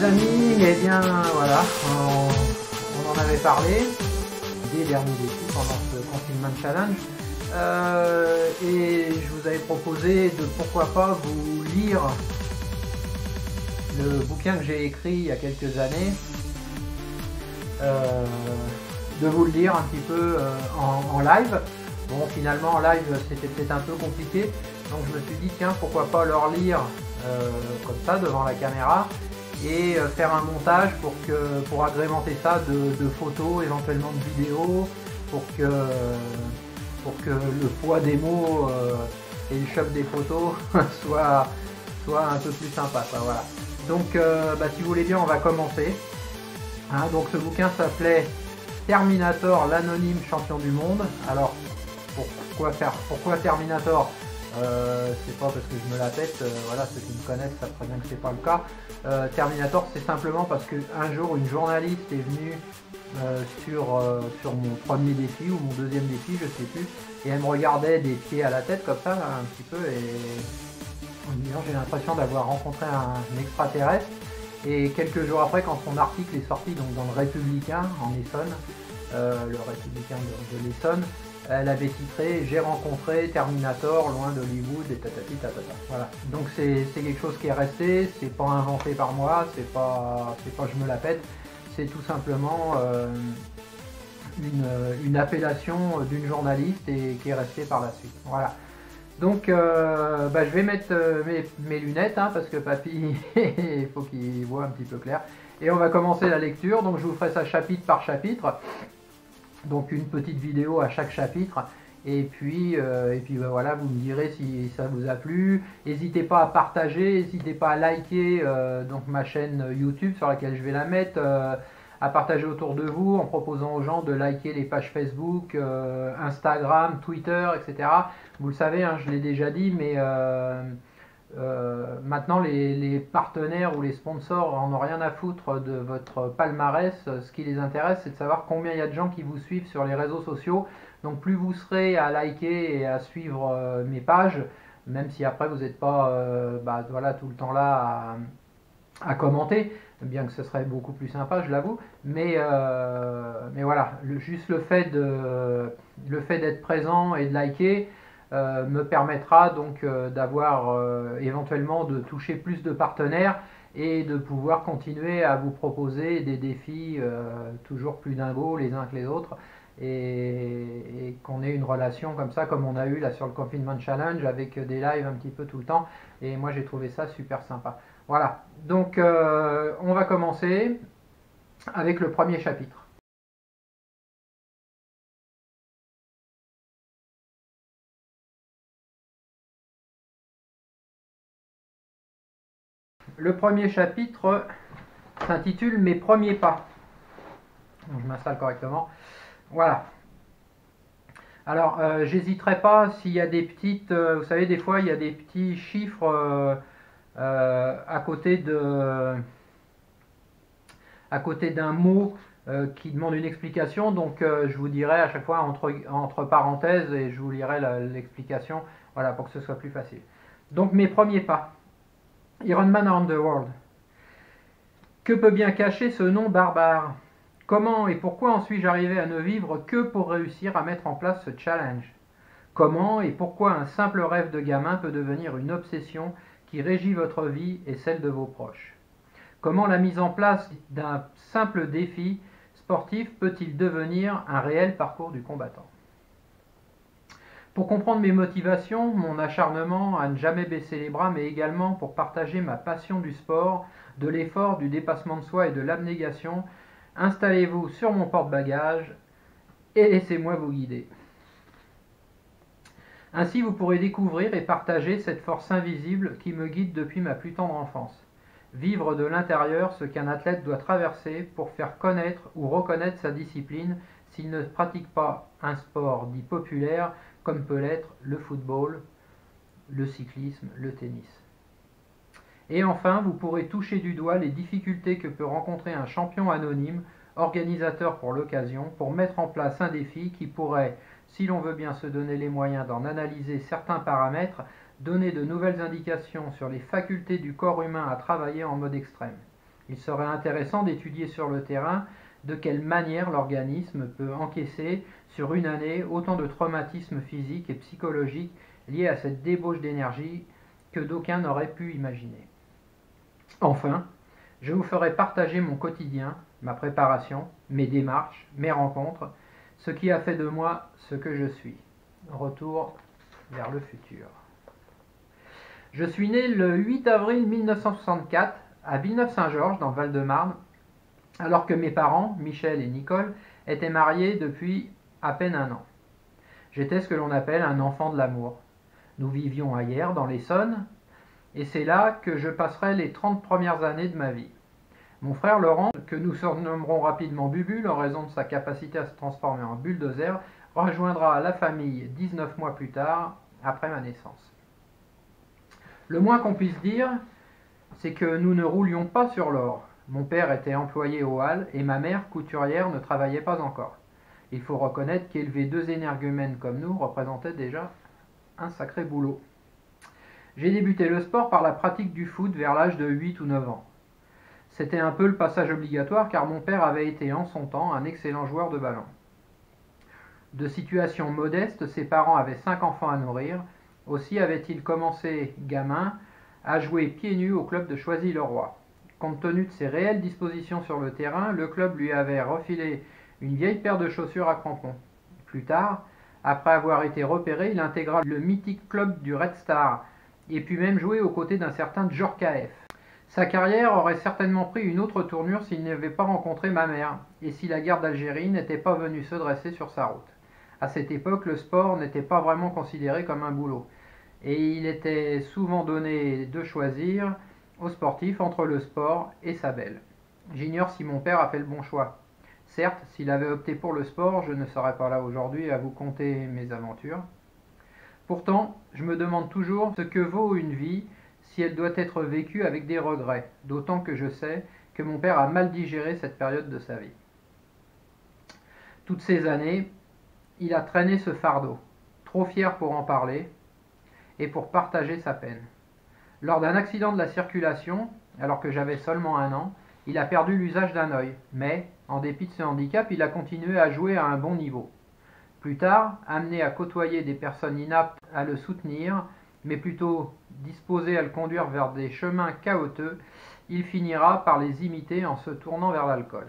amis, eh bien voilà, on en avait parlé des derniers défis pendant ce Confinement Challenge. Et je vous avais proposé de pourquoi pas vous lire le bouquin que j'ai écrit il y a quelques années, de vous le lire un petit peu en live. Bon, finalement en live c'était peut-être un peu compliqué, donc je me suis dit tiens, pourquoi pas leur lire comme ça devant la caméra et faire un montage pour agrémenter ça de photos, éventuellement de vidéos, pour que le poids des mots et le choc des photos soit un peu plus sympa, quoi, voilà. Donc si vous voulez bien, on va commencer. Hein, donc ce bouquin s'appelait Terminator, l'anonyme champion du monde. Alors pourquoi Terminator? C'est pas parce que je me la pète, voilà, ceux qui me connaissent savent très bien que c'est pas le cas. Terminator, c'est simplement parce qu'un jour une journaliste est venue sur mon premier défi ou mon deuxième défi, je sais plus, et elle me regardait des pieds à la tête comme ça, là, un petit peu, et en me disant j'ai l'impression d'avoir rencontré un extraterrestre. Et quelques jours après, quand son article est sorti donc dans le Républicain en Essonne, le Républicain de l'Essonne, elle avait titré « J'ai rencontré Terminator loin d'Hollywood et tatati tatata ». Voilà. Donc c'est quelque chose qui est resté, c'est pas inventé par moi, c'est pas je me la pète, c'est tout simplement une appellation d'une journaliste et qui est restée par la suite. Voilà. Donc je vais mettre mes lunettes, hein, parce que papy il faut qu'il voit un petit peu clair. Et on va commencer la lecture, donc je vous ferai ça chapitre par chapitre. Donc une petite vidéo à chaque chapitre. Et puis voilà, vous me direz si ça vous a plu. N'hésitez pas à partager, n'hésitez pas à liker donc ma chaîne YouTube sur laquelle je vais la mettre. À partager autour de vous en proposant aux gens de liker les pages Facebook, Instagram, Twitter, etc. Vous le savez, hein, je l'ai déjà dit, mais maintenant les partenaires ou les sponsors en ont rien à foutre de votre palmarès. Ce qui les intéresse, c'est de savoir combien il y a de gens qui vous suivent sur les réseaux sociaux. Donc plus vous serez à liker et à suivre mes pages, même si après vous n'êtes pas voilà, tout le temps là à commenter, bien que ce serait beaucoup plus sympa, je l'avoue, mais voilà, juste le fait d'être présent et de liker me permettra donc d'avoir éventuellement de toucher plus de partenaires et de pouvoir continuer à vous proposer des défis toujours plus dingos les uns que les autres, et qu'on ait une relation comme ça, comme on a eu là sur le Confinement Challenge, avec des lives un petit peu tout le temps, et moi j'ai trouvé ça super sympa. Voilà, donc on va commencer avec le premier chapitre. Le premier chapitre s'intitule « Mes premiers pas ». Donc, je m'installe correctement. Voilà. Alors, j'hésiterai pas s'il y a des petites... vous savez, des fois, il y a des petits chiffres à côté d'un mot qui demande une explication. Donc, je vous dirai à chaque fois entre parenthèses et je vous lirai l'explication, voilà, pour que ce soit plus facile. Donc, mes premiers pas. Ironman Around the World. Que peut bien cacher ce nom barbare? Comment et pourquoi en suis-je arrivé à ne vivre que pour réussir à mettre en place ce challenge? Comment et pourquoi un simple rêve de gamin peut devenir une obsession qui régit votre vie et celle de vos proches? Comment la mise en place d'un simple défi sportif peut-il devenir un réel parcours du combattant? Pour comprendre mes motivations, mon acharnement à ne jamais baisser les bras, mais également pour partager ma passion du sport, de l'effort, du dépassement de soi et de l'abnégation, installez-vous sur mon porte-bagages et laissez-moi vous guider. Ainsi, vous pourrez découvrir et partager cette force invisible qui me guide depuis ma plus tendre enfance. Vivre de l'intérieur ce qu'un athlète doit traverser pour faire connaître ou reconnaître sa discipline s'il ne pratique pas un sport dit populaire comme peut l'être le football, le cyclisme, le tennis. Et enfin, vous pourrez toucher du doigt les difficultés que peut rencontrer un champion anonyme, organisateur pour l'occasion, pour mettre en place un défi qui pourrait, si l'on veut bien se donner les moyens d'en analyser certains paramètres, donner de nouvelles indications sur les facultés du corps humain à travailler en mode extrême. Il serait intéressant d'étudier sur le terrain de quelle manière l'organisme peut encaisser sur une année autant de traumatismes physiques et psychologiques liés à cette débauche d'énergie que d'aucuns n'auraient pu imaginer. Enfin, je vous ferai partager mon quotidien, ma préparation, mes démarches, mes rencontres, ce qui a fait de moi ce que je suis. Retour vers le futur. Je suis né le 8 avril 1964 à Villeneuve-Saint-Georges, dans le Val-de-Marne, alors que mes parents, Michel et Nicole, étaient mariés depuis à peine un an. J'étais ce que l'on appelle un enfant de l'amour. Nous vivions à Hyères, dans l'Essonne, et c'est là que je passerai les 30 premières années de ma vie. Mon frère Laurent, que nous surnommerons rapidement Bubule en raison de sa capacité à se transformer en bulldozer, rejoindra la famille 19 mois plus tard, après ma naissance. Le moins qu'on puisse dire, c'est que nous ne roulions pas sur l'or. Mon père était employé aux Halles et ma mère, couturière, ne travaillait pas encore. Il faut reconnaître qu'élever deux énergumènes comme nous représentait déjà un sacré boulot. J'ai débuté le sport par la pratique du foot vers l'âge de 8 ou 9 ans. C'était un peu le passage obligatoire car mon père avait été en son temps un excellent joueur de ballon. De situation modeste, ses parents avaient 5 enfants à nourrir. Aussi avait-il commencé, gamin, à jouer pieds nus au club de Choisy-le-Roi. Compte tenu de ses réelles dispositions sur le terrain, le club lui avait refilé une vieille paire de chaussures à crampons. Plus tard, après avoir été repéré, il intégra le mythique club du Red Star et put même jouer aux côtés d'un certain Djorkaeff. Sa carrière aurait certainement pris une autre tournure s'il n'avait pas rencontré ma mère et si la guerre d'Algérie n'était pas venue se dresser sur sa route. À cette époque, le sport n'était pas vraiment considéré comme un boulot et il était souvent donné de choisir aux sportifs entre le sport et sa belle. J'ignore si mon père a fait le bon choix. Certes, s'il avait opté pour le sport, je ne serais pas là aujourd'hui à vous conter mes aventures. Pourtant, je me demande toujours ce que vaut une vie si elle doit être vécue avec des regrets, d'autant que je sais que mon père a mal digéré cette période de sa vie. Toutes ces années, il a traîné ce fardeau, trop fier pour en parler et pour partager sa peine. Lors d'un accident de la circulation, alors que j'avais seulement 1 an, il a perdu l'usage d'un œil, mais, en dépit de ce handicap, il a continué à jouer à un bon niveau. Plus tard, amené à côtoyer des personnes inaptes à le soutenir, mais plutôt disposées à le conduire vers des chemins chaotiques, il finira par les imiter en se tournant vers l'alcool.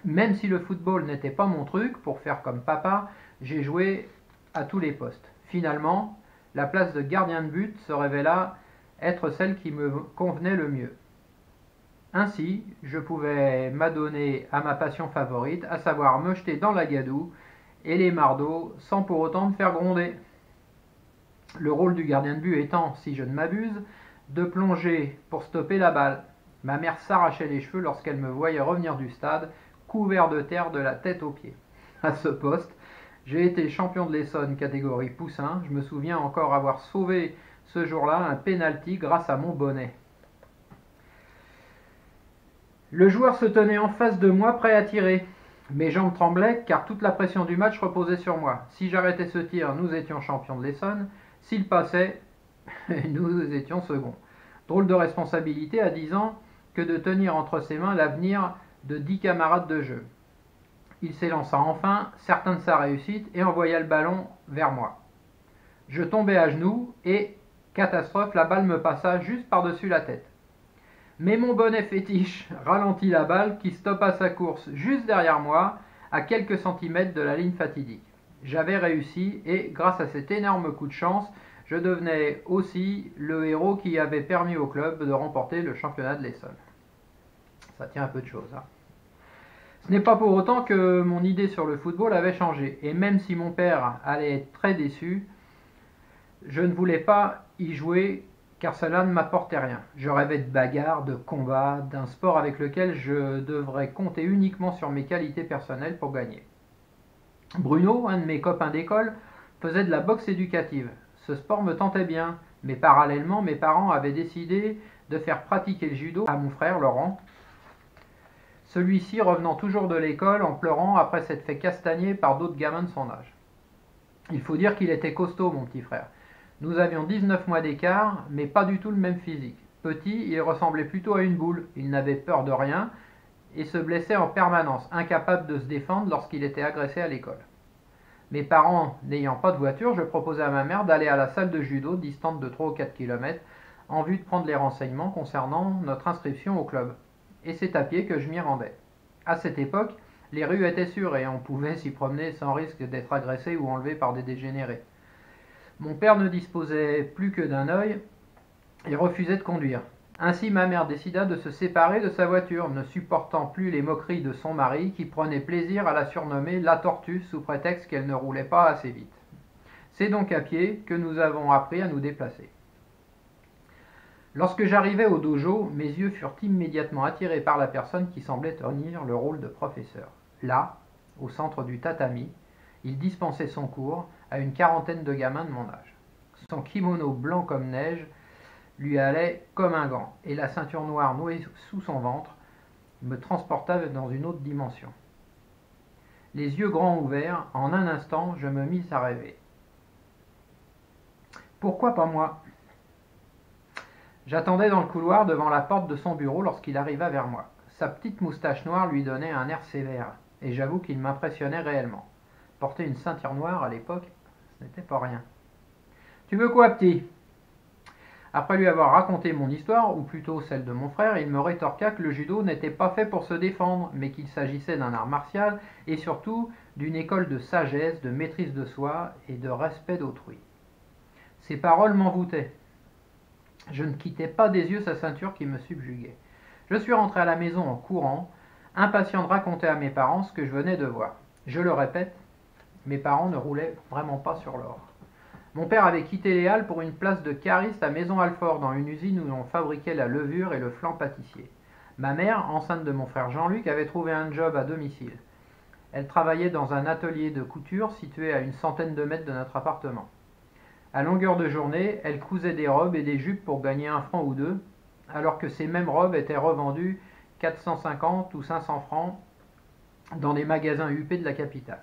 Même si le football n'était pas mon truc, pour faire comme papa, j'ai joué à tous les postes. Finalement, la place de gardien de but se révéla être celle qui me convenait le mieux. Ainsi, je pouvais m'adonner à ma passion favorite, à savoir me jeter dans la gadoue et les mardeaux sans pour autant me faire gronder. Le rôle du gardien de but étant, si je ne m'abuse, de plonger pour stopper la balle. Ma mère s'arrachait les cheveux lorsqu'elle me voyait revenir du stade, couvert de terre de la tête aux pieds. À ce poste, j'ai été champion de l'Essonne catégorie poussin. Je me souviens encore avoir sauvé ce jour-là un pénalty grâce à mon bonnet. Le joueur se tenait en face de moi, prêt à tirer. Mes jambes tremblaient car toute la pression du match reposait sur moi. Si j'arrêtais ce tir, nous étions champions de l'Essonne. S'il passait, nous étions seconds. Drôle de responsabilité à 10 ans que de tenir entre ses mains l'avenir de 10 camarades de jeu. Il s'élança enfin, certain de sa réussite, et envoya le ballon vers moi. Je tombai à genoux et, catastrophe, la balle me passa juste par-dessus la tête. Mais mon bonnet fétiche ralentit la balle qui stoppa sa course juste derrière moi, à quelques centimètres de la ligne fatidique. J'avais réussi et, grâce à cet énorme coup de chance, je devenais aussi le héros qui avait permis au club de remporter le championnat de l'Essonne. Ça tient un peu de choses, hein. Ce n'est pas pour autant que mon idée sur le football avait changé, et même si mon père allait être très déçu, je ne voulais pas y jouer car cela ne m'apportait rien. Je rêvais de bagarres, de combats, d'un sport avec lequel je devrais compter uniquement sur mes qualités personnelles pour gagner. Bruno, un de mes copains d'école, faisait de la boxe éducative. Ce sport me tentait bien, mais parallèlement, mes parents avaient décidé de faire pratiquer le judo à mon frère Laurent. Celui-ci revenant toujours de l'école en pleurant après s'être fait castagner par d'autres gamins de son âge. Il faut dire qu'il était costaud, mon petit frère. Nous avions 19 mois d'écart, mais pas du tout le même physique. Petit, il ressemblait plutôt à une boule, il n'avait peur de rien et se blessait en permanence, incapable de se défendre lorsqu'il était agressé à l'école. Mes parents n'ayant pas de voiture, je proposais à ma mère d'aller à la salle de judo, distante de 3 ou 4 km, en vue de prendre les renseignements concernant notre inscription au club. Et c'est à pied que je m'y rendais. À cette époque, les rues étaient sûres et on pouvait s'y promener sans risque d'être agressé ou enlevé par des dégénérés. Mon père ne disposait plus que d'un œil et refusait de conduire. Ainsi ma mère décida de se séparer de sa voiture, ne supportant plus les moqueries de son mari qui prenait plaisir à la surnommer la tortue sous prétexte qu'elle ne roulait pas assez vite. C'est donc à pied que nous avons appris à nous déplacer. Lorsque j'arrivai au dojo, mes yeux furent immédiatement attirés par la personne qui semblait tenir le rôle de professeur. Là, au centre du tatami, il dispensait son cours à une quarantaine de gamins de mon âge. Son kimono blanc comme neige lui allait comme un gant, et la ceinture noire nouée sous son ventre me transporta dans une autre dimension. Les yeux grands ouverts, en un instant, je me mis à rêver. Pourquoi pas moi? J'attendais dans le couloir devant la porte de son bureau lorsqu'il arriva vers moi. Sa petite moustache noire lui donnait un air sévère, et j'avoue qu'il m'impressionnait réellement. Porter une ceinture noire à l'époque, ce n'était pas rien. Tu veux quoi, petit? Après lui avoir raconté mon histoire, ou plutôt celle de mon frère, il me rétorqua que le judo n'était pas fait pour se défendre, mais qu'il s'agissait d'un art martial et surtout d'une école de sagesse, de maîtrise de soi et de respect d'autrui. Ces paroles m'envoûtaient. Je ne quittais pas des yeux sa ceinture qui me subjuguait. Je suis rentré à la maison en courant, impatient de raconter à mes parents ce que je venais de voir. Je le répète, mes parents ne roulaient vraiment pas sur l'or. Mon père avait quitté les Halles pour une place de cariste à Maison-Alfort, dans une usine où l'on fabriquait la levure et le flan pâtissier. Ma mère, enceinte de mon frère Jean-Luc, avait trouvé un job à domicile. Elle travaillait dans un atelier de couture situé à une centaine de mètres de notre appartement. À longueur de journée, elle cousait des robes et des jupes pour gagner 1 franc ou 2, alors que ces mêmes robes étaient revendues 450 ou 500 francs dans des magasins huppés de la capitale.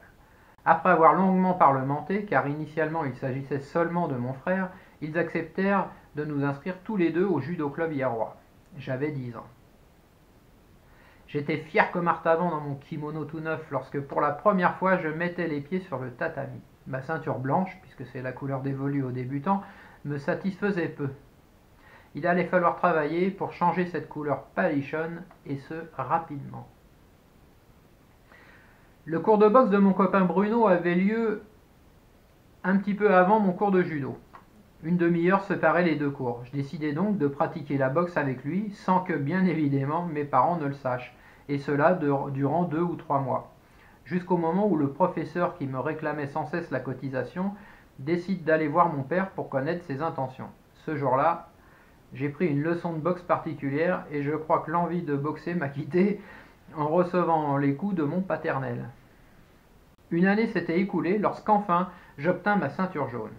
Après avoir longuement parlementé, car initialement il s'agissait seulement de mon frère, ils acceptèrent de nous inscrire tous les deux au judo club Hierrois. J'avais 10 ans. J'étais fier comme Artaban dans mon kimono tout neuf lorsque pour la première fois je mettais les pieds sur le tatami. Ma ceinture blanche, puisque c'est la couleur dévolue aux débutants, me satisfaisait peu. Il allait falloir travailler pour changer cette couleur palichonne, et ce, rapidement. Le cours de boxe de mon copain Bruno avait lieu un petit peu avant mon cours de judo. Une demi-heure séparait les deux cours. Je décidai donc de pratiquer la boxe avec lui, sans que, bien évidemment, mes parents ne le sachent, et cela durant 2 ou 3 mois. Jusqu'au moment où le professeur qui me réclamait sans cesse la cotisation décide d'aller voir mon père pour connaître ses intentions. Ce jour-là, j'ai pris une leçon de boxe particulière et je crois que l'envie de boxer m'a quitté en recevant les coups de mon paternel. Une année s'était écoulée lorsqu'enfin j'obtins ma ceinture jaune.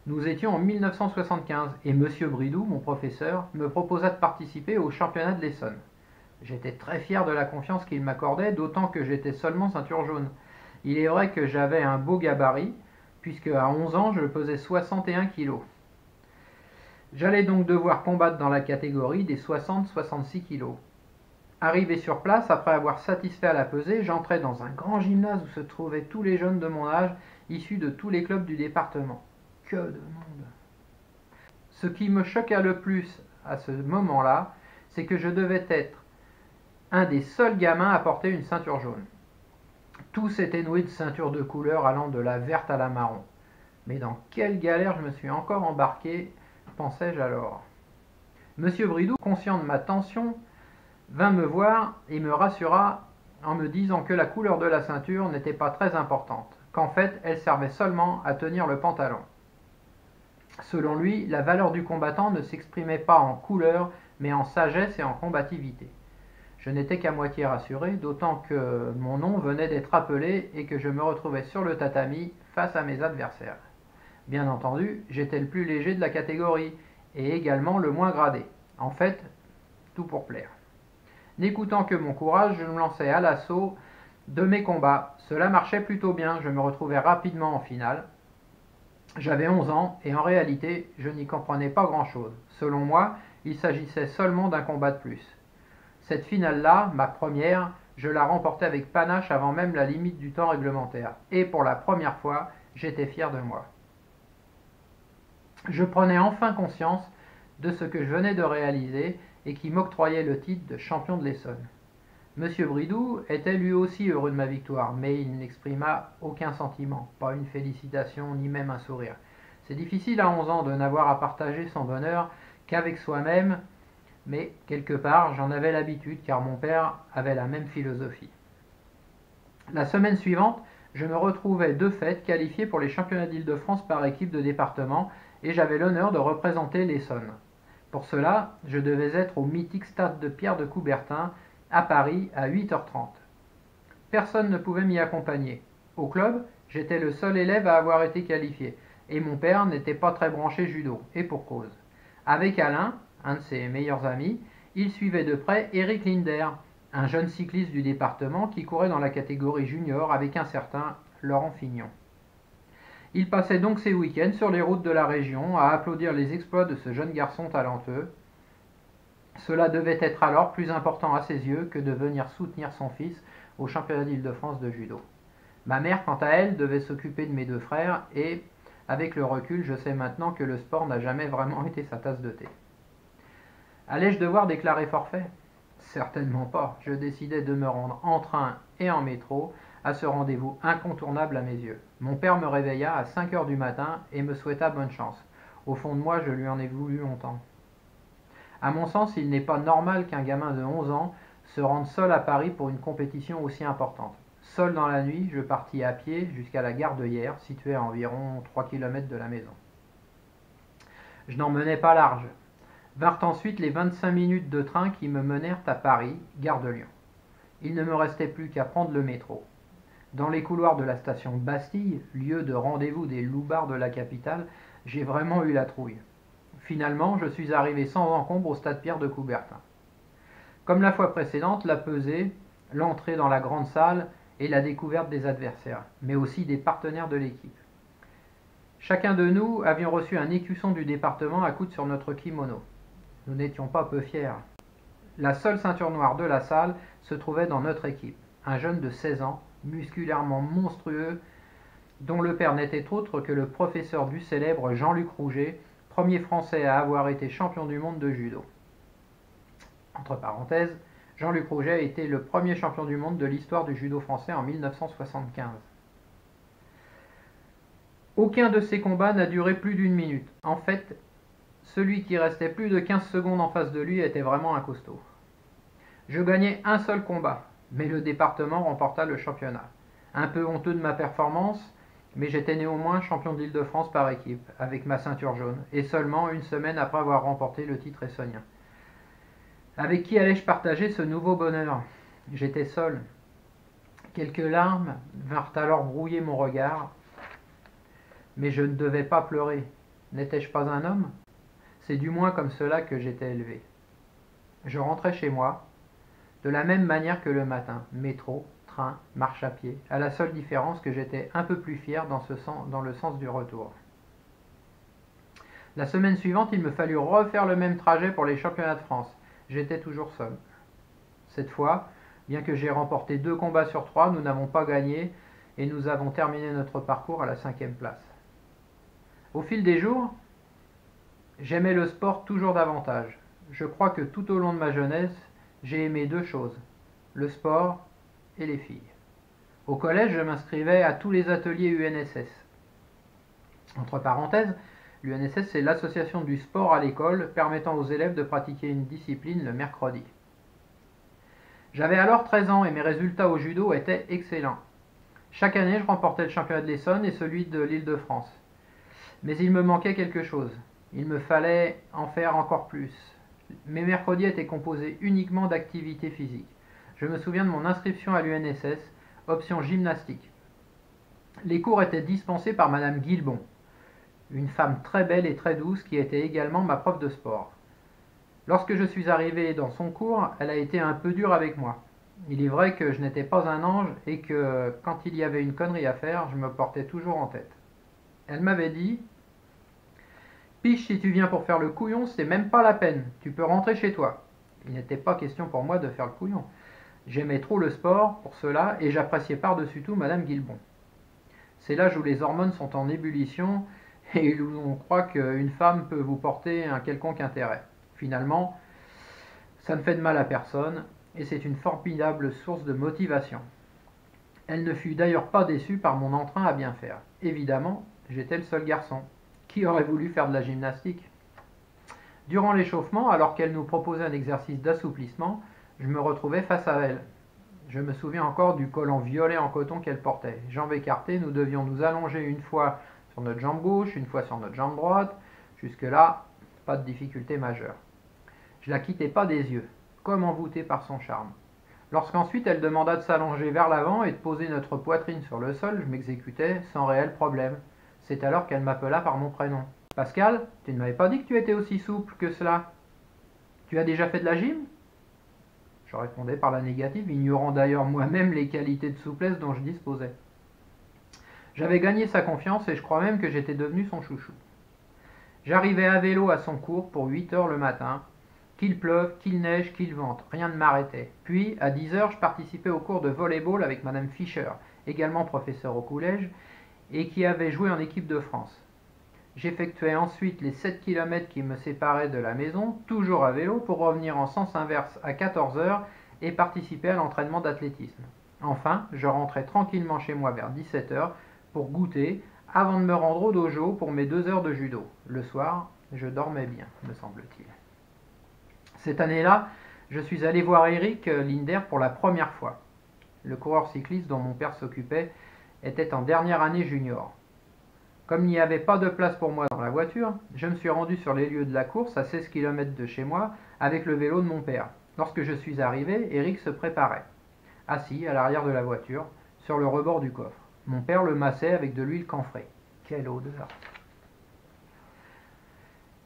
Nous étions en 1975 et M. Bridou, mon professeur, me proposa de participer au championnat de l'Essonne. J'étais très fier de la confiance qu'il m'accordait, d'autant que j'étais seulement ceinture jaune. Il est vrai que j'avais un beau gabarit, puisque à 11 ans je pesais 61 kilos. J'allais donc devoir combattre dans la catégorie des 60-66 kilos. Arrivé sur place, après avoir satisfait à la pesée, j'entrai dans un grand gymnase où se trouvaient tous les jeunes de mon âge, issus de tous les clubs du département. Que de monde! Ce qui me choqua le plus à ce moment-là, c'est que je devais être un des seuls gamins à porter une ceinture jaune. Tous étaient noués de ceintures de couleur allant de la verte à la marron. Mais dans quelle galère je me suis encore embarqué, pensais-je alors. Monsieur Bridou, conscient de ma tension, vint me voir et me rassura en me disant que la couleur de la ceinture n'était pas très importante, qu'en fait elle servait seulement à tenir le pantalon. Selon lui, la valeur du combattant ne s'exprimait pas en couleur, mais en sagesse et en combativité. Je n'étais qu'à moitié rassuré, d'autant que mon nom venait d'être appelé et que je me retrouvais sur le tatami face à mes adversaires. Bien entendu, j'étais le plus léger de la catégorie et également le moins gradé. En fait, tout pour plaire. N'écoutant que mon courage, je me lançais à l'assaut de mes combats. Cela marchait plutôt bien, je me retrouvais rapidement en finale. J'avais 11 ans et en réalité, je n'y comprenais pas grand-chose. Selon moi, il s'agissait seulement d'un combat de plus. Cette finale-là, ma première, je la remportais avec panache avant même la limite du temps réglementaire. Et pour la première fois, j'étais fier de moi. Je prenais enfin conscience de ce que je venais de réaliser et qui m'octroyait le titre de champion de l'Essonne. Monsieur Bridoux était lui aussi heureux de ma victoire, mais il n'exprima aucun sentiment, pas une félicitation ni même un sourire. C'est difficile à 11 ans de n'avoir à partager son bonheur qu'avec soi-même, mais quelque part j'en avais l'habitude car mon père avait la même philosophie. La semaine suivante, je me retrouvais de fait qualifié pour les championnats d'Île-de-France par équipe de département et j'avais l'honneur de représenter l'Essonne. Pour cela, je devais être au mythique stade de Pierre de Coubertin à Paris à 8h30. Personne ne pouvait m'y accompagner. Au club, j'étais le seul élève à avoir été qualifié et mon père n'était pas très branché judo, et pour cause. Avec Alain, un de ses meilleurs amis, il suivait de près Eric Linder, un jeune cycliste du département qui courait dans la catégorie junior avec un certain Laurent Fignon. Il passait donc ses week-ends sur les routes de la région à applaudir les exploits de ce jeune garçon talentueux. Cela devait être alors plus important à ses yeux que de venir soutenir son fils au championnat d'Île-de-France de judo. Ma mère, quant à elle, devait s'occuper de mes deux frères et, avec le recul, je sais maintenant que le sport n'a jamais vraiment été sa tasse de thé. Allais-je devoir déclarer forfait? Certainement pas. Je décidai de me rendre en train et en métro à ce rendez-vous incontournable à mes yeux. Mon père me réveilla à 5h du matin et me souhaita bonne chance. Au fond de moi, je lui en ai voulu longtemps. À mon sens, il n'est pas normal qu'un gamin de 11 ans se rende seul à Paris pour une compétition aussi importante. Seul dans la nuit, je partis à pied jusqu'à la gare de Hyères, située à environ 3 km de la maison. Je n'en menais pas large. Vinrent ensuite les 25 minutes de train qui me menèrent à Paris, gare de Lyon. Il ne me restait plus qu'à prendre le métro. Dans les couloirs de la station Bastille, lieu de rendez-vous des loupards de la capitale, j'ai vraiment eu la trouille. Finalement, je suis arrivé sans encombre au stade Pierre de Coubertin. Comme la fois précédente, la pesée, l'entrée dans la grande salle et la découverte des adversaires, mais aussi des partenaires de l'équipe. Chacun de nous avions reçu un écusson du département à coudre sur notre kimono. Nous n'étions pas peu fiers. La seule ceinture noire de la salle se trouvait dans notre équipe, un jeune de 16 ans, musculairement monstrueux, dont le père n'était autre que le professeur du célèbre Jean-Luc Rouget, premier français à avoir été champion du monde de judo. Entre parenthèses, Jean-Luc Rouget a été le premier champion du monde de l'histoire du judo français en 1975. Aucun de ces combats n'a duré plus d'1 minute. En fait, celui qui restait plus de 15 secondes en face de lui était vraiment un costaud. Je gagnais un seul combat, mais le département remporta le championnat. Un peu honteux de ma performance, mais j'étais néanmoins champion d'Île-de-France par équipe, avec ma ceinture jaune, et seulement une semaine après avoir remporté le titre essonnien. Avec qui allais-je partager ce nouveau bonheur? J'étais seul. Quelques larmes vinrent alors brouiller mon regard, mais je ne devais pas pleurer. N'étais-je pas un homme? C'est du moins comme cela que j'étais élevé. Je rentrais chez moi, de la même manière que le matin, métro, train, marche à pied, à la seule différence que j'étais un peu plus fier dans le sens du retour. La semaine suivante, il me fallut refaire le même trajet pour les championnats de France. J'étais toujours seul. Cette fois, bien que j'ai remporté 2 combats sur 3, nous n'avons pas gagné et nous avons terminé notre parcours à la 5e place. Au fil des jours, j'aimais le sport toujours davantage. Je crois que tout au long de ma jeunesse, j'ai aimé 2 choses, le sport et les filles. Au collège, je m'inscrivais à tous les ateliers UNSS. Entre parenthèses, l'UNSS, c'est l'association du sport à l'école permettant aux élèves de pratiquer une discipline le mercredi. J'avais alors 13 ans et mes résultats au judo étaient excellents. Chaque année, je remportais le championnat de l'Essonne et celui de l'Île-de-France. Mais il me manquait quelque chose. Il me fallait en faire encore plus. Mes mercredis étaient composés uniquement d'activités physiques. Je me souviens de mon inscription à l'UNSS, option gymnastique. Les cours étaient dispensés par Madame Guilbon, une femme très belle et très douce qui était également ma prof de sport. Lorsque je suis arrivé dans son cours, elle a été un peu dure avec moi. Il est vrai que je n'étais pas un ange et que, quand il y avait une connerie à faire, je me portais toujours en tête. Elle m'avait dit « Fiche, si tu viens pour faire le couillon, c'est même pas la peine. Tu peux rentrer chez toi. Il n'était pas question pour moi de faire le couillon. J'aimais trop le sport pour cela et j'appréciais par-dessus tout Madame Guilbon. C'est l'âge où les hormones sont en ébullition et où on croit qu'une femme peut vous porter un quelconque intérêt. Finalement, ça ne fait de mal à personne et c'est une formidable source de motivation. Elle ne fut d'ailleurs pas déçue par mon entrain à bien faire. Évidemment, j'étais le seul garçon. Qui aurait voulu faire de la gymnastique? Durant l'échauffement, alors qu'elle nous proposait un exercice d'assouplissement, je me retrouvais face à elle. Je me souviens encore du collant violet en coton qu'elle portait. Jambes écartées, nous devions nous allonger une fois sur notre jambe gauche, une fois sur notre jambe droite. Jusque-là, pas de difficulté majeure. Je la quittais pas des yeux, comme envoûtée par son charme. Lorsqu'ensuite elle demanda de s'allonger vers l'avant et de poser notre poitrine sur le sol, je m'exécutais sans réel problème. C'est alors qu'elle m'appela par mon prénom. Pascal, tu ne m'avais pas dit que tu étais aussi souple que cela. Tu as déjà fait de la gym? Je répondais par la négative, ignorant d'ailleurs moi-même les qualités de souplesse dont je disposais. J'avais gagné sa confiance et je crois même que j'étais devenu son chouchou. J'arrivais à vélo à son cours pour 8 heures le matin. Qu'il pleuve, qu'il neige, qu'il vente, rien ne m'arrêtait. Puis, à 10 heures, je participais au cours de volleyball avec Madame Fischer, également professeure au collège, et qui avait joué en équipe de France. J'effectuais ensuite les 7 km qui me séparaient de la maison, toujours à vélo, pour revenir en sens inverse à 14 heures et participer à l'entraînement d'athlétisme. Enfin, je rentrais tranquillement chez moi vers 17 heures pour goûter, avant de me rendre au dojo pour mes 2 heures de judo. Le soir, je dormais bien, me semble-t-il. Cette année-là, je suis allé voir Eric Linder pour la première fois. Le coureur cycliste dont mon père s'occupait était en dernière année junior. Comme il n'y avait pas de place pour moi dans la voiture, je me suis rendu sur les lieux de la course à 16 km de chez moi avec le vélo de mon père. Lorsque je suis arrivé, Eric se préparait, assis à l'arrière de la voiture, sur le rebord du coffre. Mon père le massait avec de l'huile camphrée. Quelle odeur!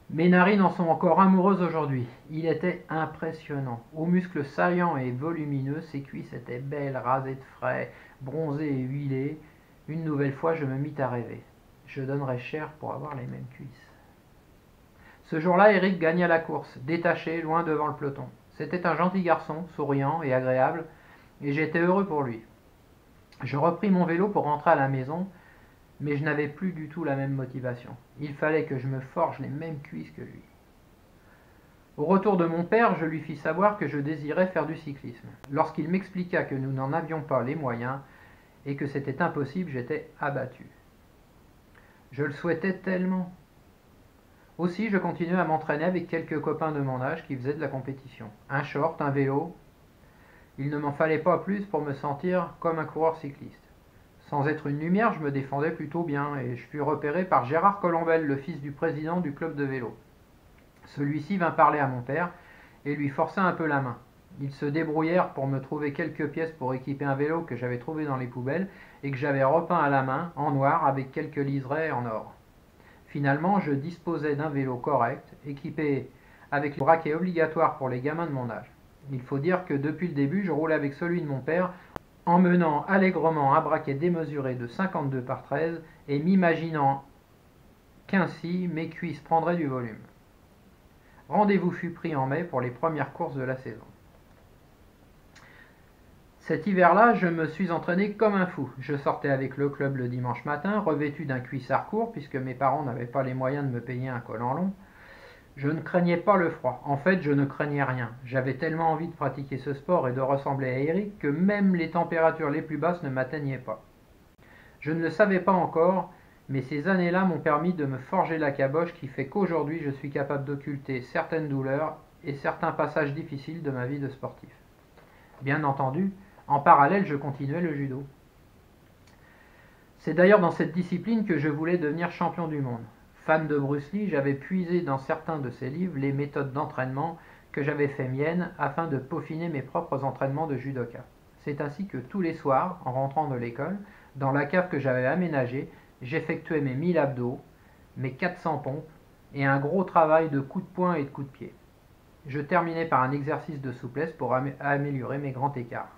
Mes narines en sont encore amoureuses aujourd'hui. Il était impressionnant. Aux muscles saillants et volumineux, ses cuisses étaient belles, rasées de frais, bronzées et huilées. Une nouvelle fois, je me mis à rêver. Je donnerais cher pour avoir les mêmes cuisses. Ce jour-là, Eric gagna la course, détaché, loin devant le peloton. C'était un gentil garçon, souriant et agréable, et j'étais heureux pour lui. Je repris mon vélo pour rentrer à la maison, mais je n'avais plus du tout la même motivation. Il fallait que je me forge les mêmes cuisses que lui. Au retour de mon père, je lui fis savoir que je désirais faire du cyclisme. Lorsqu'il m'expliqua que nous n'en avions pas les moyens et que c'était impossible, j'étais abattu. Je le souhaitais tellement. Aussi, je continuais à m'entraîner avec quelques copains de mon âge qui faisaient de la compétition. Un short, un vélo. Il ne m'en fallait pas plus pour me sentir comme un coureur cycliste. Sans être une lumière, je me défendais plutôt bien et je fus repéré par Gérard Colombel, le fils du président du club de vélo. Celui-ci vint parler à mon père et lui força un peu la main. Ils se débrouillèrent pour me trouver quelques pièces pour équiper un vélo que j'avais trouvé dans les poubelles et que j'avais repeint à la main, en noir, avec quelques liserés en or. Finalement, je disposais d'un vélo correct, équipé avec les braquets obligatoires pour les gamins de mon âge. Il faut dire que depuis le début, je roulais avec celui de mon père, emmenant allègrement un braquet démesuré de 52 par 13 et m'imaginant qu'ainsi mes cuisses prendraient du volume. Rendez-vous fut pris en mai pour les premières courses de la saison. Cet hiver-là, je me suis entraîné comme un fou. Je sortais avec le club le dimanche matin, revêtu d'un cuissard court, puisque mes parents n'avaient pas les moyens de me payer un collant long. Je ne craignais pas le froid. En fait, je ne craignais rien. J'avais tellement envie de pratiquer ce sport et de ressembler à Eric que même les températures les plus basses ne m'atteignaient pas. Je ne le savais pas encore, mais ces années-là m'ont permis de me forger la caboche qui fait qu'aujourd'hui je suis capable d'occulter certaines douleurs et certains passages difficiles de ma vie de sportif. Bien entendu, en parallèle, je continuais le judo. C'est d'ailleurs dans cette discipline que je voulais devenir champion du monde. Fan de Bruce Lee, j'avais puisé dans certains de ses livres les méthodes d'entraînement que j'avais fait miennes afin de peaufiner mes propres entraînements de judoka. C'est ainsi que tous les soirs, en rentrant de l'école, dans la cave que j'avais aménagée, j'effectuais mes 1000 abdos, mes 400 pompes et un gros travail de coups de poing et de coups de pied. Je terminais par un exercice de souplesse pour améliorer mes grands écarts.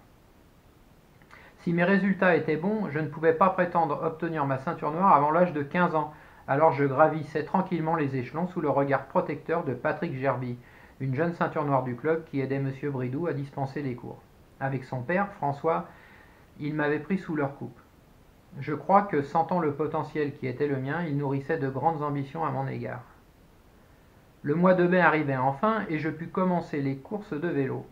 Si mes résultats étaient bons, je ne pouvais pas prétendre obtenir ma ceinture noire avant l'âge de 15 ans, Alors je gravissais tranquillement les échelons sous le regard protecteur de Patrick Gerby, une jeune ceinture noire du club qui aidait M. Bridou à dispenser les cours. Avec son père, François, il m'avait pris sous leur coupe. Je crois que, sentant le potentiel qui était le mien, il nourrissait de grandes ambitions à mon égard. Le mois de mai arrivait enfin et je pus commencer les courses de vélo.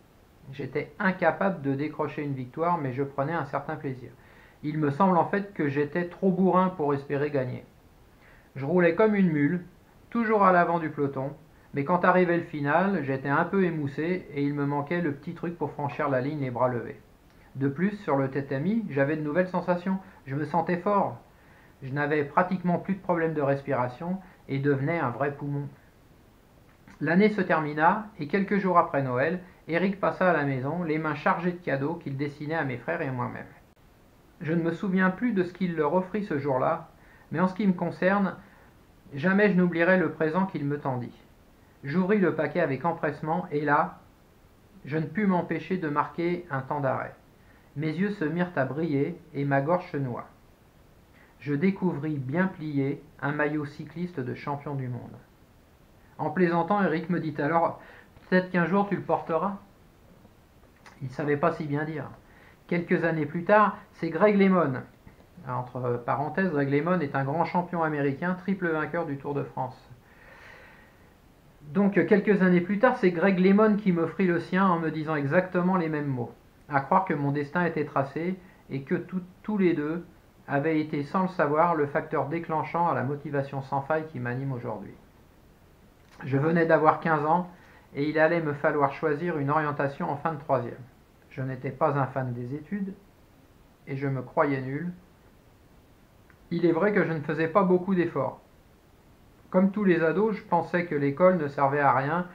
J'étais incapable de décrocher une victoire, mais je prenais un certain plaisir. Il me semble en fait que j'étais trop bourrin pour espérer gagner. Je roulais comme une mule, toujours à l'avant du peloton, mais quand arrivait le final, j'étais un peu émoussé et il me manquait le petit truc pour franchir la ligne les bras levés. De plus, sur le tatami, j'avais de nouvelles sensations, je me sentais fort. Je n'avais pratiquement plus de problèmes de respiration et devenais un vrai poumon. L'année se termina et quelques jours après Noël, Eric passa à la maison, les mains chargées de cadeaux qu'il destinait à mes frères et moi-même. Je ne me souviens plus de ce qu'il leur offrit ce jour-là, mais en ce qui me concerne, jamais je n'oublierai le présent qu'il me tendit. J'ouvris le paquet avec empressement et là, je ne pus m'empêcher de marquer un temps d'arrêt. Mes yeux se mirent à briller et ma gorge se noua. Je découvris bien plié un maillot cycliste de champion du monde. En plaisantant, Eric me dit alors « Peut-être qu'un jour tu le porteras ?» Il ne savait pas si bien dire. Quelques années plus tard, c'est Greg LeMond. Entre parenthèses, Greg LeMond est un grand champion américain, triple vainqueur du Tour de France. Donc quelques années plus tard, c'est Greg LeMond qui m'offrit le sien en me disant exactement les mêmes mots. À croire que mon destin était tracé et que tous les deux avaient été sans le savoir le facteur déclenchant à la motivation sans faille qui m'anime aujourd'hui. Je venais d'avoir 15 ans et il allait me falloir choisir une orientation en fin de troisième. Je n'étais pas un fan des études et je me croyais nul. Il est vrai que je ne faisais pas beaucoup d'efforts. Comme tous les ados, je pensais que l'école ne servait à rien,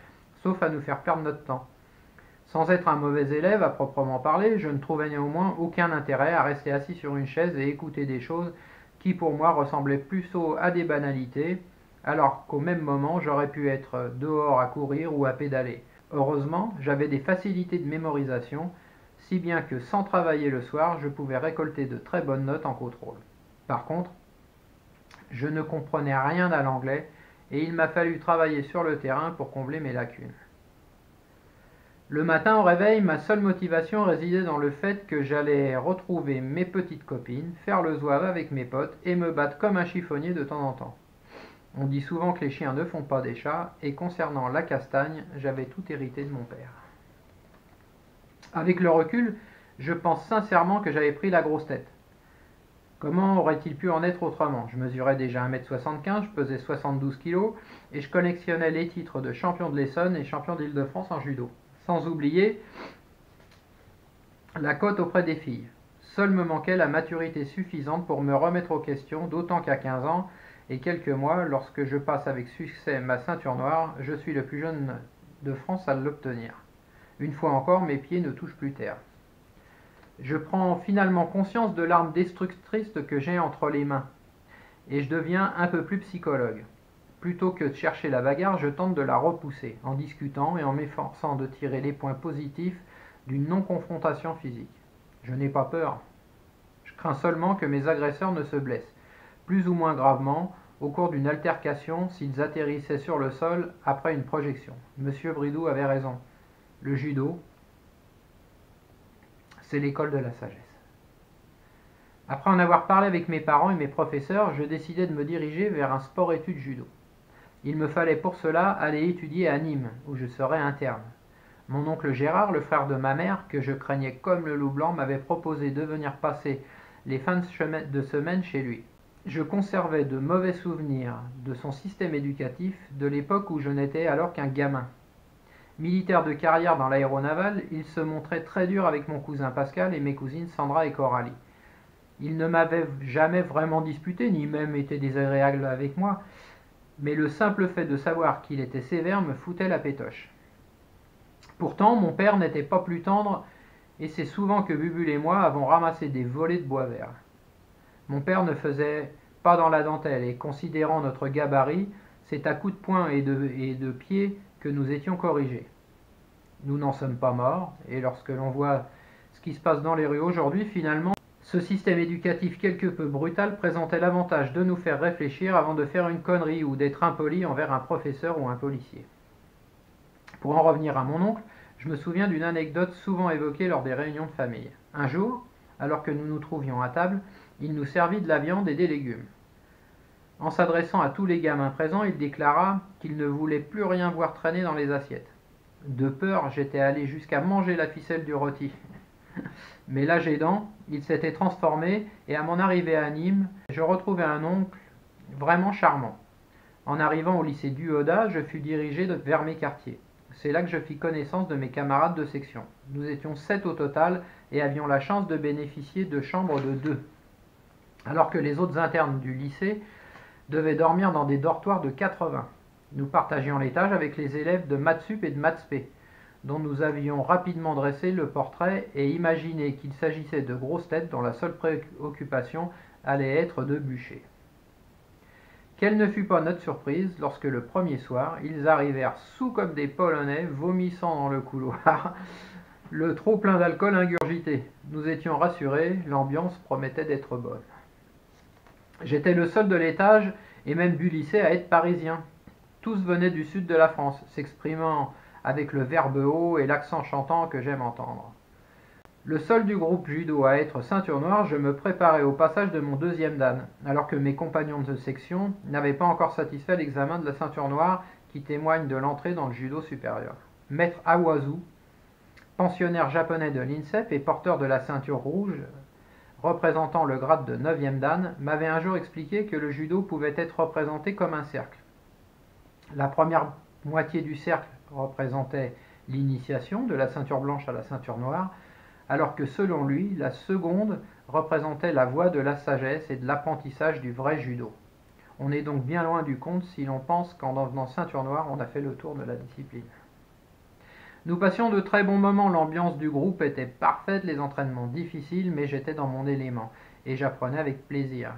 sauf à nous faire perdre notre temps. Sans être un mauvais élève à proprement parler, je ne trouvais néanmoins aucun intérêt à rester assis sur une chaise et écouter des choses qui pour moi ressemblaient plutôt à des banalités, alors qu'au même moment j'aurais pu être dehors à courir ou à pédaler. Heureusement, j'avais des facilités de mémorisation, si bien que sans travailler le soir, je pouvais récolter de très bonnes notes en contrôle. Par contre, je ne comprenais rien à l'anglais et il m'a fallu travailler sur le terrain pour combler mes lacunes. Le matin au réveil, ma seule motivation résidait dans le fait que j'allais retrouver mes petites copines, faire le zouave avec mes potes et me battre comme un chiffonnier de temps en temps. On dit souvent que les chiens ne font pas des chats, et concernant la castagne, j'avais tout hérité de mon père. Avec le recul, je pense sincèrement que j'avais pris la grosse tête. Comment aurait-il pu en être autrement? Je mesurais déjà 1m75, je pesais 72 kg, et je collectionnais les titres de champion de l'Essonne et champion d'Île-de-France en judo. Sans oublier la cote auprès des filles. Seule me manquait la maturité suffisante pour me remettre aux questions, d'autant qu'à 15 ans et quelques mois, lorsque je passe avec succès ma ceinture noire, je suis le plus jeune de France à l'obtenir. Une fois encore, mes pieds ne touchent plus terre. Je prends finalement conscience de l'arme destructrice que j'ai entre les mains, et je deviens un peu plus psychologue. Plutôt que de chercher la bagarre, je tente de la repousser, en discutant et en m'efforçant de tirer les points positifs d'une non-confrontation physique. Je n'ai pas peur. Je crains seulement que mes agresseurs ne se blessent, plus ou moins gravement, au cours d'une altercation s'ils atterrissaient sur le sol après une projection. Monsieur Bridou avait raison. Le judo, c'est l'école de la sagesse. Après en avoir parlé avec mes parents et mes professeurs, je décidai de me diriger vers un sport-études judo. Il me fallait pour cela aller étudier à Nîmes, où je serais interne. Mon oncle Gérard, le frère de ma mère, que je craignais comme le loup blanc, m'avait proposé de venir passer les fins de semaine chez lui. Je conservais de mauvais souvenirs de son système éducatif de l'époque où je n'étais alors qu'un gamin. Militaire de carrière dans l'aéronavale, il se montrait très dur avec mon cousin Pascal et mes cousines Sandra et Coralie. Il ne m'avait jamais vraiment disputé, ni même été désagréable avec moi, mais le simple fait de savoir qu'il était sévère me foutait la pétoche. Pourtant, mon père n'était pas plus tendre, et c'est souvent que Bubule et moi avons ramassé des volets de bois vert. Mon père ne faisait pas dans la dentelle, et considérant notre gabarit, c'est à coups de poing et de pied que nous étions corrigés. Nous n'en sommes pas morts, et lorsque l'on voit ce qui se passe dans les rues aujourd'hui, finalement, Ce système éducatif quelque peu brutal présentait l'avantage de nous faire réfléchir avant de faire une connerie ou d'être impoli envers un professeur ou un policier. Pour en revenir à mon oncle, je me souviens d'une anecdote souvent évoquée lors des réunions de famille. Un jour, alors que nous nous trouvions à table, il nous servit de la viande et des légumes. En s'adressant à tous les gamins présents, il déclara qu'il ne voulait plus rien voir traîner dans les assiettes. De peur, j'étais allé jusqu'à manger la ficelle du rôti. Mais l'âge aidant, il s'était transformé et à mon arrivée à Nîmes, je retrouvai un oncle vraiment charmant. En arrivant au lycée d'Uoda, je fus dirigé vers mes quartiers. C'est là que je fis connaissance de mes camarades de section. Nous étions 7 au total et avions la chance de bénéficier de chambres de 2, alors que les autres internes du lycée devaient dormir dans des dortoirs de 80. Nous partagions l'étage avec les élèves de Mathsup et de Mathsp, dont nous avions rapidement dressé le portrait et imaginé qu'il s'agissait de grosses têtes dont la seule préoccupation allait être de bûcher. Quelle ne fut pas notre surprise lorsque le premier soir, ils arrivèrent sous comme des Polonais, vomissant dans le couloir, le trop plein d'alcool ingurgité. Nous étions rassurés, l'ambiance promettait d'être bonne. J'étais le seul de l'étage et même du lycée à être parisien. Tous venaient du sud de la France, s'exprimant avec le verbe haut et l'accent chantant que j'aime entendre. Le seul du groupe judo à être ceinture noire, je me préparais au passage de mon deuxième dan, alors que mes compagnons de section n'avaient pas encore satisfait l'examen de la ceinture noire qui témoigne de l'entrée dans le judo supérieur. Maître Awazu, pensionnaire japonais de l'INSEP et porteur de la ceinture rouge, représentant le grade de 9e dan, m'avait un jour expliqué que le judo pouvait être représenté comme un cercle. La première moitié du cercle représentait l'initiation de la ceinture blanche à la ceinture noire, alors que selon lui, la seconde représentait la voie de la sagesse et de l'apprentissage du vrai judo. On est donc bien loin du compte si l'on pense qu'en devenant ceinture noire, on a fait le tour de la discipline. Nous passions de très bons moments, l'ambiance du groupe était parfaite, les entraînements difficiles, mais j'étais dans mon élément, et j'apprenais avec plaisir.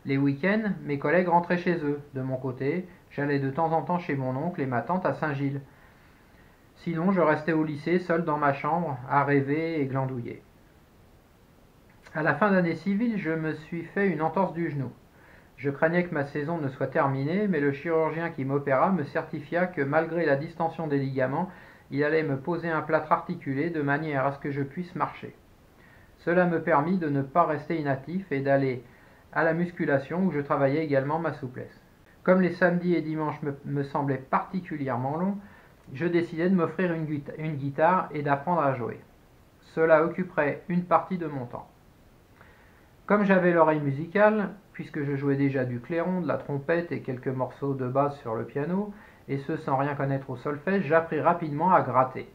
Les week-ends, mes collègues rentraient chez eux. De mon côté, j'allais de temps en temps chez mon oncle et ma tante à Saint-Gilles. Sinon, je restais au lycée, seul dans ma chambre, à rêver et glandouiller. À la fin d'année civile, je me suis fait une entorse du genou. Je craignais que ma saison ne soit terminée, mais le chirurgien qui m'opéra me certifia que malgré la distension des ligaments, il allait me poser un plâtre articulé de manière à ce que je puisse marcher. Cela me permit de ne pas rester inactif et d'aller à la musculation où je travaillais également ma souplesse. Comme les samedis et dimanches me semblaient particulièrement longs, je décidai de m'offrir une guitare et d'apprendre à jouer. Cela occuperait une partie de mon temps. Comme j'avais l'oreille musicale, puisque je jouais déjà du clairon, de la trompette et quelques morceaux de basse sur le piano, et ce sans rien connaître au solfège, j'appris rapidement à gratter.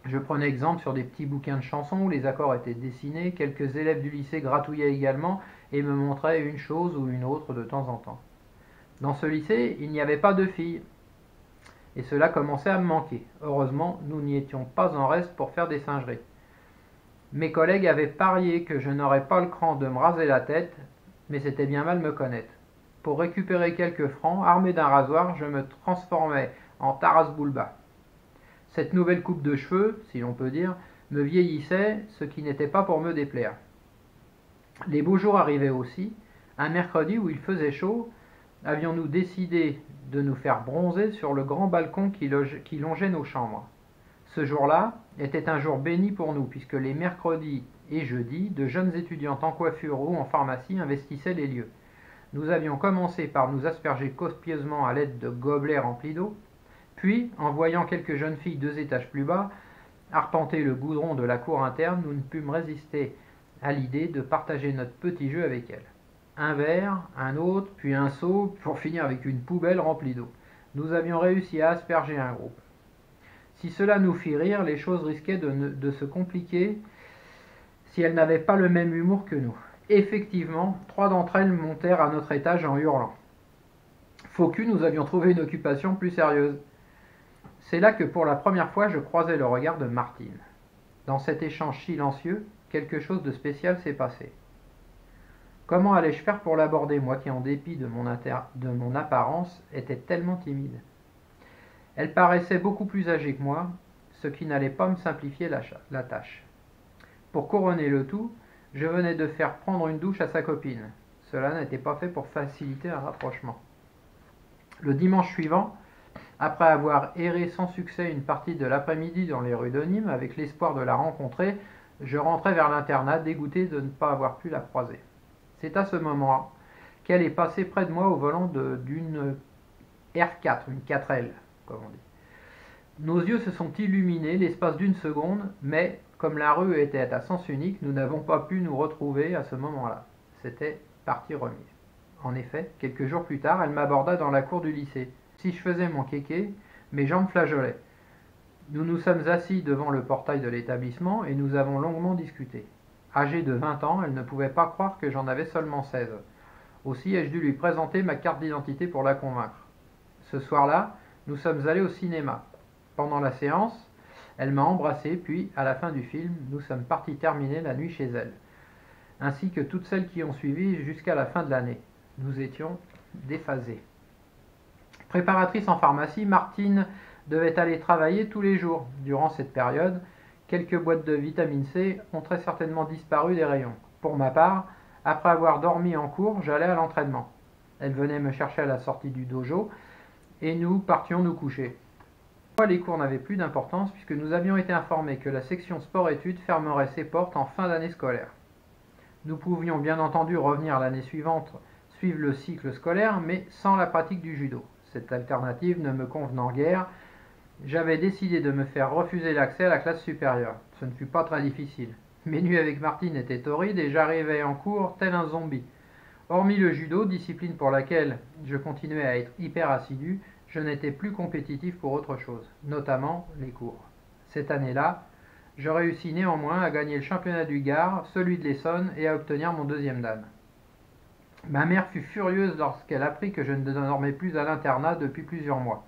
Je prenais exemple sur des petits bouquins de chansons où les accords étaient dessinés, quelques élèves du lycée gratouillaient également et me montraient une chose ou une autre de temps en temps. Dans ce lycée, il n'y avait pas de filles, et cela commençait à me manquer. Heureusement, nous n'y étions pas en reste pour faire des singeries. Mes collègues avaient parié que je n'aurais pas le cran de me raser la tête, mais c'était bien mal me connaître. Pour récupérer quelques francs, armé d'un rasoir, je me transformais en Taras Bulba. Cette nouvelle coupe de cheveux, si l'on peut dire, me vieillissait, ce qui n'était pas pour me déplaire. Les beaux jours arrivaient aussi. Un mercredi où il faisait chaud, avions-nous décidé de nous faire bronzer sur le grand balcon qui longeait nos chambres. Ce jour-là était un jour béni pour nous, puisque les mercredis et jeudis, de jeunes étudiantes en coiffure ou en pharmacie investissaient les lieux. Nous avions commencé par nous asperger copieusement à l'aide de gobelets remplis d'eau, puis, en voyant quelques jeunes filles 2 étages plus bas arpenter le goudron de la cour interne, nous ne pûmes résister à l'idée de partager notre petit jeu avec elles. Un verre, un autre, puis un seau, pour finir avec une poubelle remplie d'eau. Nous avions réussi à asperger un groupe. Si cela nous fit rire, les choses risquaient de se compliquer si elles n'avaient pas le même humour que nous. Effectivement, 3 d'entre elles montèrent à notre étage en hurlant. Faux cul, nous avions trouvé une occupation plus sérieuse. C'est là que pour la première fois je croisai le regard de Martine. Dans cet échange silencieux, quelque chose de spécial s'est passé. Comment allais-je faire pour l'aborder, moi qui, en dépit de mon apparence, était tellement timide? Elle paraissait beaucoup plus âgée que moi, ce qui n'allait pas me simplifier la tâche. Pour couronner le tout, Je venais de faire prendre une douche à sa copine. Cela n'était pas fait pour faciliter un rapprochement. Le dimanche suivant, après avoir erré sans succès une partie de l'après-midi dans les rues de Nîmes avec l'espoir de la rencontrer, je rentrais vers l'internat dégoûté de ne pas avoir pu la croiser. C'est à ce moment qu'elle est passée près de moi au volant d'une R4, une 4L, comme on dit. Nos yeux se sont illuminés l'espace d'une seconde, mais comme la rue était à sens unique, nous n'avons pas pu nous retrouver à ce moment-là. C'était parti remise. En effet, quelques jours plus tard, elle m'aborda dans la cour du lycée. Si je faisais mon kéké, mes jambes flageolaient. Nous nous sommes assis devant le portail de l'établissement et nous avons longuement discuté. Âgée de 20 ans, elle ne pouvait pas croire que j'en avais seulement 16. Aussi ai-je dû lui présenter ma carte d'identité pour la convaincre. Ce soir-là, nous sommes allés au cinéma. Pendant la séance, elle m'a embrassé, puis, à la fin du film, nous sommes partis terminer la nuit chez elle, ainsi que toutes celles qui ont suivi jusqu'à la fin de l'année. Nous étions déphasés. Préparatrice en pharmacie, Martine devait aller travailler tous les jours. Durant cette période, quelques boîtes de vitamine C ont très certainement disparu des rayons. Pour ma part, après avoir dormi en cours, j'allais à l'entraînement. Elle venait me chercher à la sortie du dojo et nous partions nous coucher. Les cours n'avaient plus d'importance puisque nous avions été informés que la section sport-études fermerait ses portes en fin d'année scolaire. Nous pouvions bien entendu revenir l'année suivante, suivre le cycle scolaire, mais sans la pratique du judo. Cette alternative ne me convenant guère, j'avais décidé de me faire refuser l'accès à la classe supérieure. Ce ne fut pas très difficile. Mes nuits avec Martine étaient torrides et j'arrivais en cours tel un zombie. Hormis le judo, discipline pour laquelle je continuais à être hyper assidu, je n'étais plus compétitif pour autre chose, notamment les cours. Cette année-là, je réussis néanmoins à gagner le championnat du Gard, celui de l'Essonne et à obtenir mon deuxième dan. Ma mère fut furieuse lorsqu'elle apprit que je ne dormais plus à l'internat depuis plusieurs mois.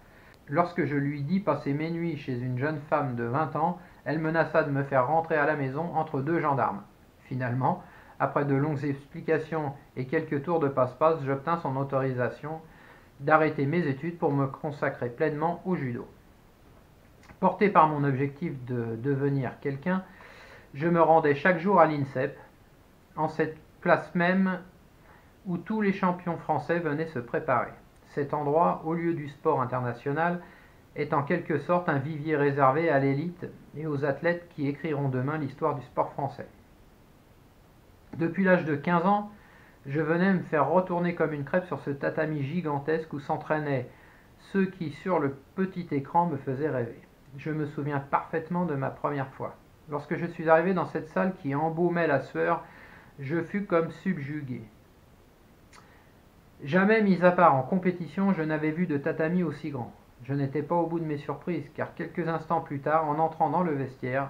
Lorsque je lui dis passer mes nuits chez une jeune femme de 20 ans, elle menaça de me faire rentrer à la maison entre deux gendarmes. Finalement, après de longues explications et quelques tours de passe-passe, j'obtins son autorisation d'arrêter mes études pour me consacrer pleinement au judo. Porté par mon objectif de devenir quelqu'un, je me rendais chaque jour à l'INSEP, en cette place même où tous les champions français venaient se préparer. Cet endroit, au lieu du sport international, est en quelque sorte un vivier réservé à l'élite et aux athlètes qui écriront demain l'histoire du sport français. Depuis l'âge de 15 ans, je venais me faire retourner comme une crêpe sur ce tatami gigantesque où s'entraînaient ceux qui, sur le petit écran, me faisaient rêver. Je me souviens parfaitement de ma première fois. Lorsque je suis arrivé dans cette salle qui embaumait la sueur, je fus comme subjugué. Jamais, mis à part en compétition, je n'avais vu de tatami aussi grand. Je n'étais pas au bout de mes surprises, car quelques instants plus tard, en entrant dans le vestiaire,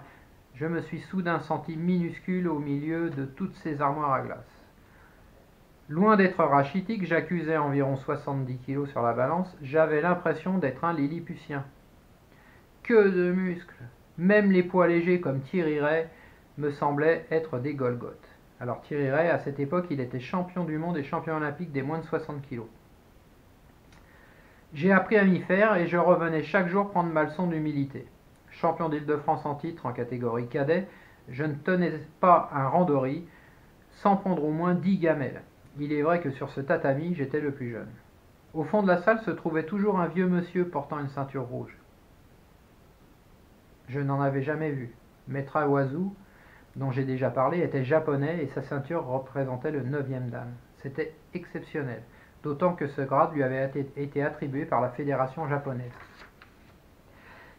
je me suis soudain senti minuscule au milieu de toutes ces armoires à glace. Loin d'être rachitique, j'accusais environ 70 kilos sur la balance, j'avais l'impression d'être un lilliputien. Que de muscles! Même les poids légers comme Thierry Ray me semblaient être des Golgoths. Alors Thierry Ray, à cette époque, il était champion du monde et champion olympique des moins de 60 kilos. J'ai appris à m'y faire et je revenais chaque jour prendre ma leçon d'humilité. Champion d'Île-de-France en titre en catégorie cadet, je ne tenais pas un randori sans prendre au moins 10 gamelles. Il est vrai que sur ce tatami, j'étais le plus jeune. Au fond de la salle se trouvait toujours un vieux monsieur portant une ceinture rouge. Je n'en avais jamais vu. Maître Awazu, dont j'ai déjà parlé, était japonais et sa ceinture représentait le 9e dan. C'était exceptionnel, d'autant que ce grade lui avait été attribué par la fédération japonaise.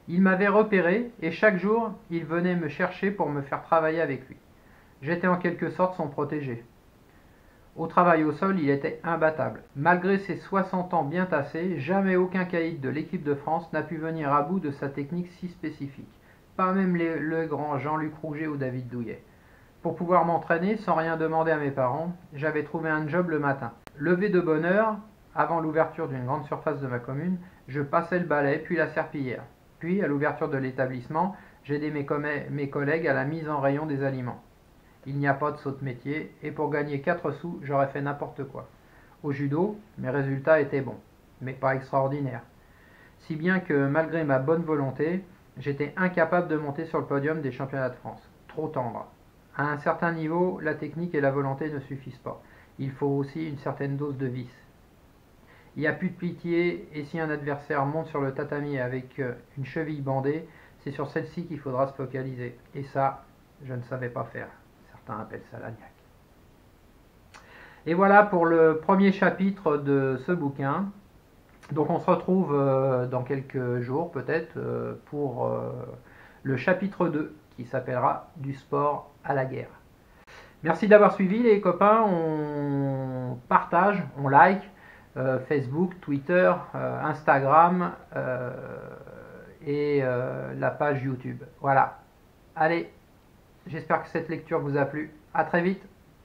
Il m'avait repéré et chaque jour, il venait me chercher pour me faire travailler avec lui. J'étais en quelque sorte son protégé. Au travail au sol, il était imbattable. Malgré ses 60 ans bien tassés, jamais aucun caïd de l'équipe de France n'a pu venir à bout de sa technique si spécifique. Pas même le grand Jean-Luc Rouget ou David Douillet. Pour pouvoir m'entraîner sans rien demander à mes parents, j'avais trouvé un job le matin. Levé de bonne heure, avant l'ouverture d'une grande surface de ma commune, je passais le balai puis la serpillière. Puis, à l'ouverture de l'établissement, j'aidais mes collègues à la mise en rayon des aliments. Il n'y a pas de saut de métier, et pour gagner 4 sous, j'aurais fait n'importe quoi. Au judo, mes résultats étaient bons, mais pas extraordinaires. Si bien que, malgré ma bonne volonté, j'étais incapable de monter sur le podium des championnats de France. Trop tendre. À un certain niveau, la technique et la volonté ne suffisent pas. Il faut aussi une certaine dose de vice. Il n'y a plus de pitié, et si un adversaire monte sur le tatami avec une cheville bandée, c'est sur celle-ci qu'il faudra se focaliser. Et ça, je ne savais pas faire. Certains appellent ça la niaque. Et voilà pour le premier chapitre de ce bouquin. Donc on se retrouve dans quelques jours peut-être pour le chapitre 2 qui s'appellera Du sport à la guerre. Merci d'avoir suivi les copains, on partage, on like Facebook, Twitter, Instagram et la page YouTube. Voilà. Allez, j'espère que cette lecture vous a plu. À très vite.